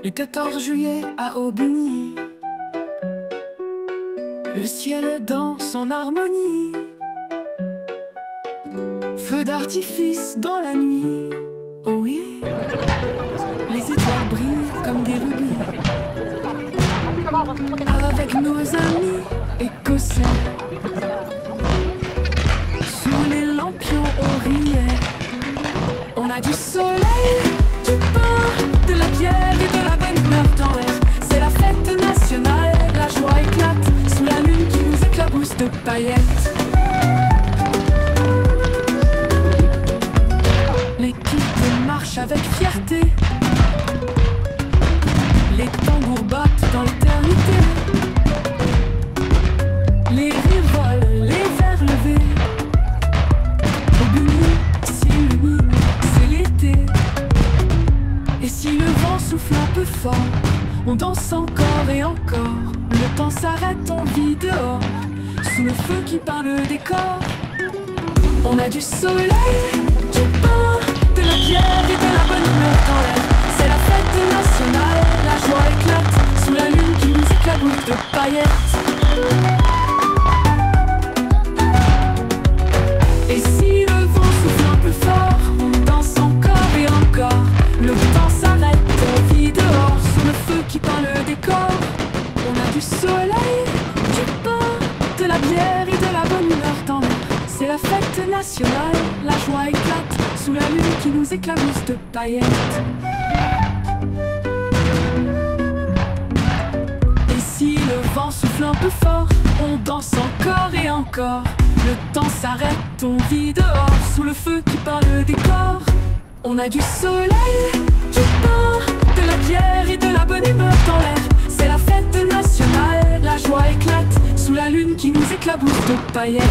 Le 14 juillet à Aubigny, le ciel danse en harmonie. Feu d'artifice dans la nuit, oh oui. Les étoiles brillent comme des rubis. Avec nos amis écossais, sous les lampions on riait. On a du soleil, du pain, de la bière et de la bonne humeur dans l'air. C'est la fête nationale, la joie éclate sous la lune qui nous éclabousse de paillettes. L'équipe marche avec fierté, les tambours battent dans l'éternité. Les rires volent, les verres levés. Aubigny s'illumine, c'est l'été. Et si le vent souffle un peu fort, on danse encore et encore. Le temps s'arrête, on vit dehors, sous le feu qui peint le décor. On a du soleil, du pain, de la bière et de la bonne humeur dans l'air. C'est la fête nationale, la joie éclate sous la lune qui nous éclabousse de paillettes. Et si le vent souffle un peu fort, on danse encore et encore. Le temps s'arrête, on vit dehors, sous le feu qui peint le décor. On a du soleil, du pain, de la bière et de la bonne humeur dans l'air. C'est la fête nationale, la joie éclate sous la lune qui nous éclabousse de paillettes. Et si le vent souffle un peu fort, on danse encore et encore. Le temps s'arrête, on vit dehors, sous le feu qui peint le décor. On a du soleil, du pain, de la bière et de la bonne humeur dans l'air. C'est la fête nationale, la joie éclate sous la lune qui nous éclabousse de paillettes.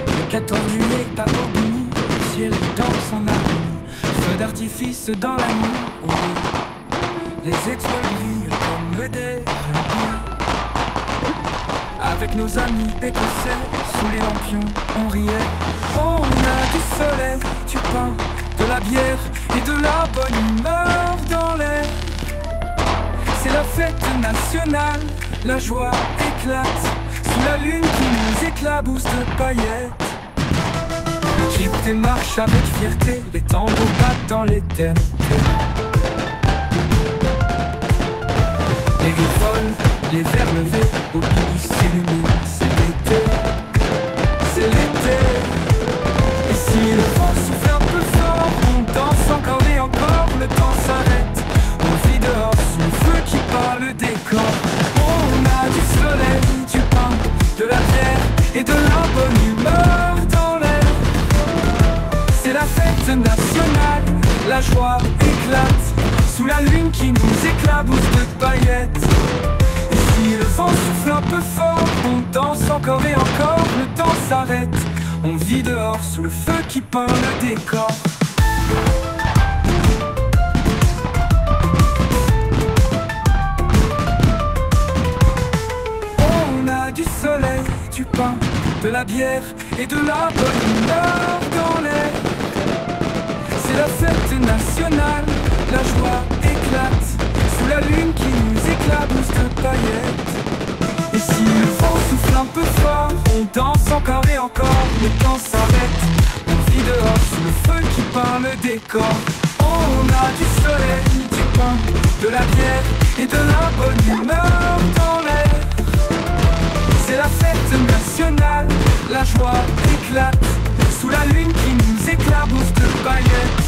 Le 14 juillet à Aubigny, le ciel danse en harmonie. Feu d'artifice dans la nuit, oh oui. Les étoiles brillent comme des rubis. Avec nos amis écossais, sous les lampions, on riait. On a du soleil, du pain, de la bière et de la bonne humeur dans l'air. C'est la fête nationale, la joie éclate sous la lune qui nous éclabousse de paillettes. L'équipe marche avec fierté, les tambours battent dans l'éternité. Les rires volent, les verres levés, Aubigny s'illumine, c'est l'été, c'est l'été. Et si le vent souffle un peu fort, on danse encore et encore. Le temps s'arrête, on vit dehors sous le feu qui peint le décor. On a du soleil, du pain, de la bière et de la bonne humeur dans l'air. C'est la fête nationale, la joie éclate sous la lune qui nous éclabousse de paillettes. Et si le vent souffle un peu fort, on danse encore et encore. Le temps s'arrête, on vit dehors sous le feu qui peint le décor. On a du soleil, du pain, de la bière et de la bonne humeur dans l'air. C'est la fête nationale, la joie éclate sous la lune qui nous éclabousse de paillettes. Et si le vent souffle un peu fort, on danse encore et encore. Le temps s'arrête, on vit dehors sous le feu qui peint le décor. On a du soleil, du pain, de la bière et de la bonne humeur dans l'air. C'est la fête nationale, la joie éclate sous la lune qui nous éclabousse de paillettes.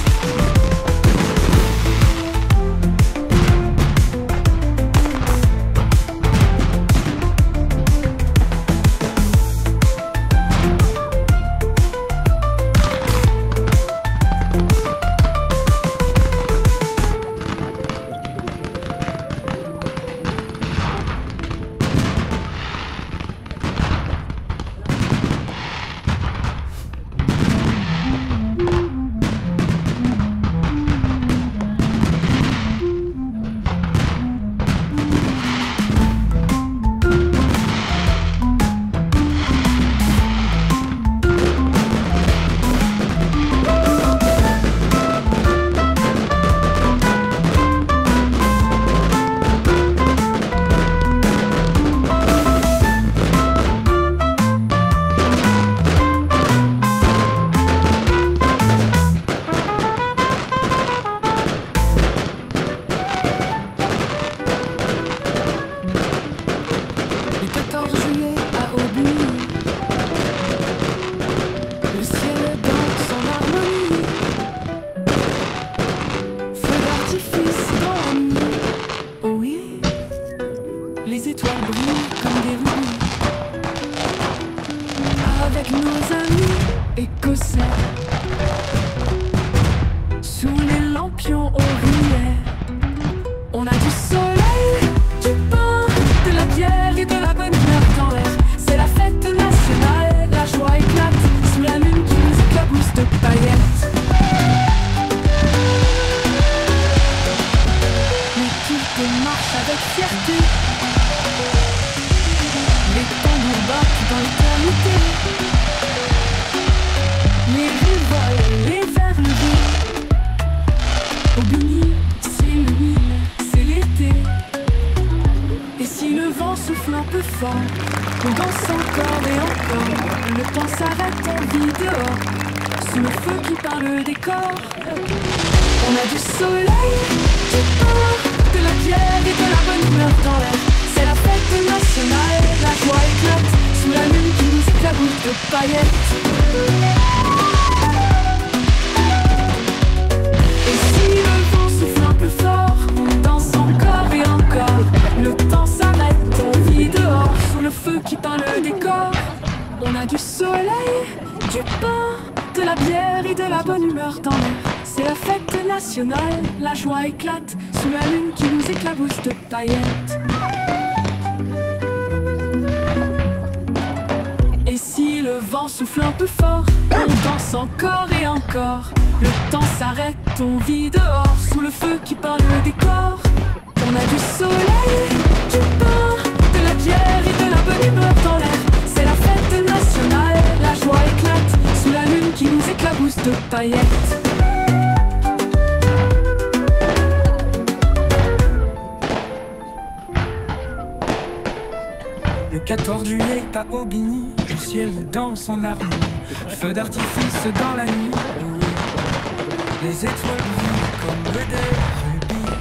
Les étoiles brillent comme des rubis. Avec nos amis écossais, sous les lampions on riait. On a du soleil, du pain, de la bière et de la bonne humeur dans l'air. C'est la fête nationale, la joie éclate sous la lune qui nous éclabousse de paillettes. L'équipe marche avec fierté. Les tambours battent dans l'éternité. Les rues volent, les verres levés. Aubigny s'illumine, c'est l'été. Et si le vent souffle un peu fort, on danse encore et encore. Le temps s'arrête, on vit dehors, sous le feu qui peint le décor. On a du soleil, du pain, de la bière et de la bonne humeur dans l'air. C'est la fête nationale, la joie éclate sous la lune qui nous éclabousse de paillettes. Et si le vent souffle un peu fort, on danse encore et encore. Le temps s'arrête, on vit dehors, sous le feu qui peint le décor. On a du soleil, du pain, de la bière et de la bonne humeur dans l'air. C'est la fête nationale, la joie éclate sous la lune qui nous éclabousse de paillettes. Et si le vent souffle un peu fort, on danse encore et encore. Le temps s'arrête, on vit dehors, sous le feu qui peint le décor. On a du soleil, du pain, de la bière et de la bonne humeur dans l'air. C'est la fête nationale, la joie éclate sous la lune qui nous éclabousse de paillettes. Le 14 juillet à Aubigny, le ciel danse en harmonie. Feu d'artifice dans la nuit, les étoiles brillent comme des rubis.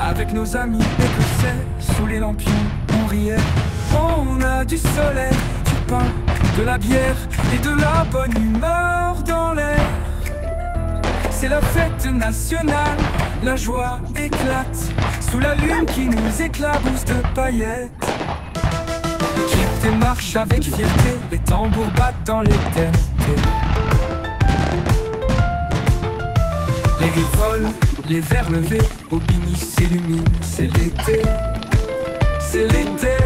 Avec nos amis écossais, sous les lampions, on riait. On a du soleil, du pain, de la bière et de la bonne humeur dans l'air. C'est la fête nationale, la joie éclate sous la lune qui nous éclabousse de paillettes. L'équipe démarche avec fierté, les tambours battent dans l'éternité. Les rives volent, les verres levés, Aubigny s'illumine, c'est l'été, c'est l'été.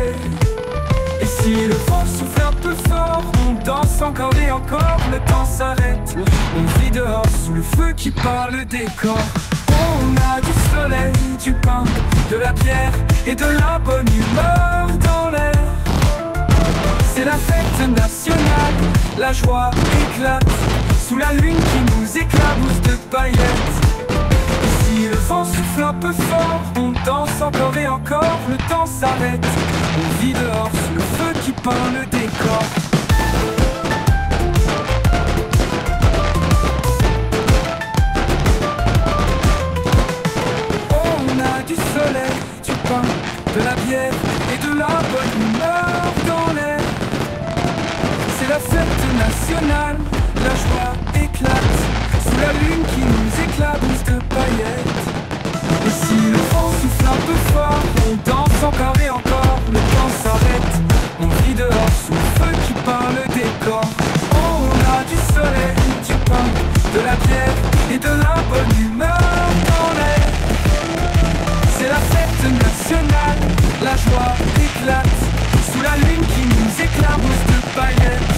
Et si le vent souffle un peu fort, on danse encore et encore. Le temps s'arrête, on vit dehors sous le feu qui peint le décor. On a du soleil, du pain, de la bière et de la bonne humeur dans l'air. C'est la fête nationale, la joie éclate sous la lune qui nous éclabousse de paillettes. Et si le vent souffle un peu fort, on danse encore et encore. Le temps s'arrête, on vit dehors sous le feu qui peint le décor. Du pain, de la bière et de la bonne humeur dans l'air. C'est la fête nationale, la joie éclate sous la lune qui nous éclabousse de paillettes. Et si le vent souffle un peu fort, on danse encore et encore. Le temps s'arrête, on vit dehors sous le feu qui peint le décor. On a du soleil, du pain, de la bière et de la bonne humeur dans l'air. C'est la fête nationale, la joie éclate sous la lune qui nous éclabousse de paillettes.